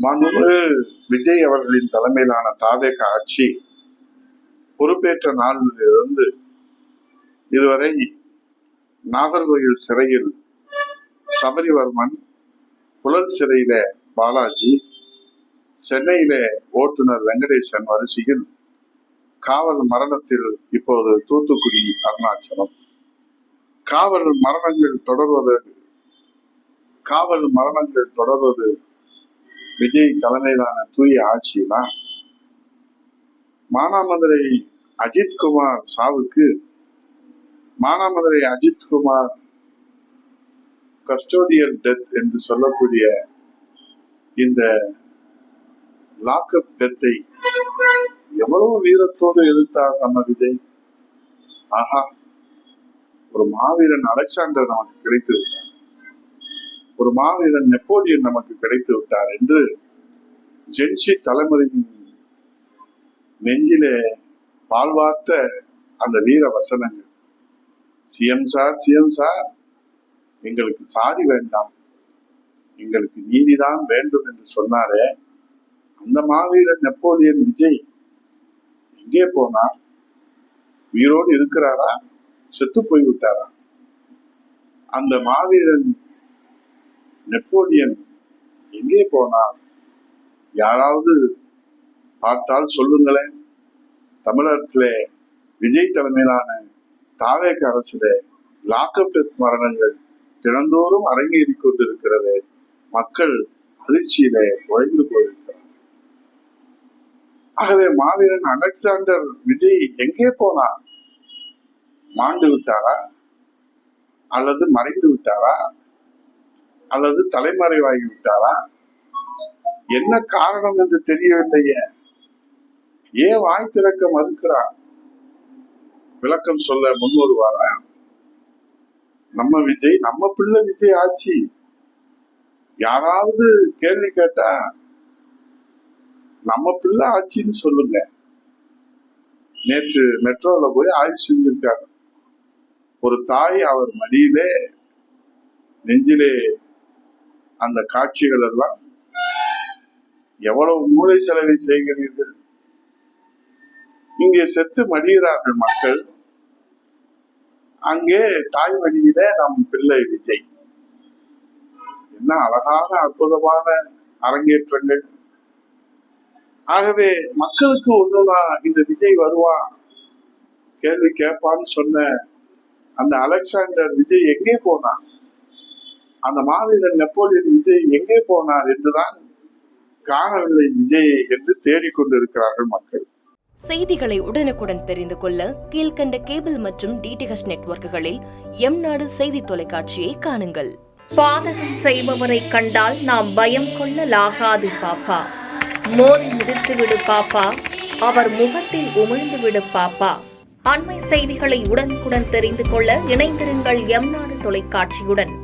மாண்புமிகு விஜய் அவர்களின் தலைமையிலான தாவேக ஆட்சி பொறுப்பேற்ற நாளிலிருந்து இதுவரை நாகர்கோயில் சிறையில் சபரிவர்மன், புழல் சிறையில பாலாஜி, சென்னையில ஓட்டுநர் வெங்கடேசன் வரிசையில் காவல் மரணத்தில் இப்போது தூத்துக்குடி, அருணாச்சலம். காவல் மரணங்கள் தொடர்வது விஜய் தலைமையிலான தூய ஆட்சினா? மானாமதுரை அஜித்குமார் சாவுக்கு மானாமதுரை அஜித்குமார் கஸ்டோடியல் டெத் என்று சொல்லக்கூடிய இந்த லாக்அப் டெத்தை எவ்வளவு வீரத்தோடு எதிர்த்தார் நம்ம விஜய். ஆஹா, ஒரு மாவீரன் அலெக்சாண்டர் நமக்கு கிடைத்து விட்டார், ஒரு மாவீரன் நெப்போலியன் நமக்கு கிடைத்து விட்டார் என்று ஜென்சி தலைமுறையின் நெஞ்சிலே பால்வார்த்த அந்த வீர வசனங்கள். சிஎம் சார், எங்களுக்கு சாதி வேண்டாம், எங்களுக்கு நீதிதான் வேண்டும் என்று சொன்னாரே, அந்த மாவீரன் நெப்போலியன் விஜய் எங்கே போனார்? உயிரோடு இருக்கிறாரா, செத்து போய்விட்டாரா? அந்த மாவீரன் நெப்போலியன் எங்கே போனார்? யாராவது பார்த்தால் சொல்லுங்களேன். தமிழகத்திலே விஜய் தலைமையிலான தாவேக அரசிலே லாக்அப் டெத் மரணங்கள் தினந்தோறும் அரங்கேறி கொண்டிருக்கிறது. மக்கள் அதிர்ச்சியிலே உறைந்து போயிருக்கிறார். ஆகவே மாவீரன் அலெக்சாண்டர் விஜய் எங்கே போனார்? மாண்டு விட்டாரா, அல்லது மறைந்து விட்டாரா, அல்லது தலைமறைவாகி விட்டாரா? என்ன காரணம் என்று தெரியவில்லையே. ஏன் வாய் திறக்க மறுக்கிறார்? விளக்கம் சொல்ல முன் வருவாரா? நம்ம விஜய், நம்ம பிள்ளை விஜய் ஆட்சி. யாராவது கேள்வி கேட்டா நம்ம பிள்ளை ஆட்சின்னு சொல்லுங்க. நேற்று மெட்ரோல போய் ஆய்வு செஞ்சிருக்காரு. ஒரு தாய் அவர் மடியிலே நெஞ்சிலே அந்த காட்சிகள் எல்லாம் எவ்வளவு மூளை செலவை செய்கிறீர்கள். இங்கே செத்து மடிகிறார்கள் மக்கள், அங்கே தாய் மடியில நம் பிள்ளை விஜய். என்ன அழகான அற்புதமான அரங்கேற்றங்கள். ஆகவே மக்களுக்கு ஒண்ணுனா இந்த விஜய் வருவான், கேள்வி கேட்பான்னு சொன்ன அந்த அலெக்சாண்டர் விஜய் எங்கே போனார்? அந்த மாவீரன் நெப்போலியன் விஜய் எங்கே போனார் என்றுதான் காணவில்லை விஜய் என்று தேடிக்கொண்டிருக்கிறார்கள் மக்கள். செய்திகளை உடனுக்குடன் தெரிந்து கொள்ள கீழ்கண்ட கேபிள் மற்றும் டிடிஹெச் நெட்வொர்க்குகளில் எம்நாடு செய்தி தொலைக்காட்சியை காணுங்கள். பாதகம் செய்பவரை கண்டால் நாம் பயம் கொள்ளலாகாது பாப்பா. மோதி மிதித்து விடு பாப்பா, அவர் முகத்தில் உமிழ்ந்து விடு பாப்பா. அண்மை செய்திகளை உடனுக்குடன் தெரிந்து கொள்ள இணைந்திருங்கள் எம்நாடு தொலைக்காட்சியுடன்.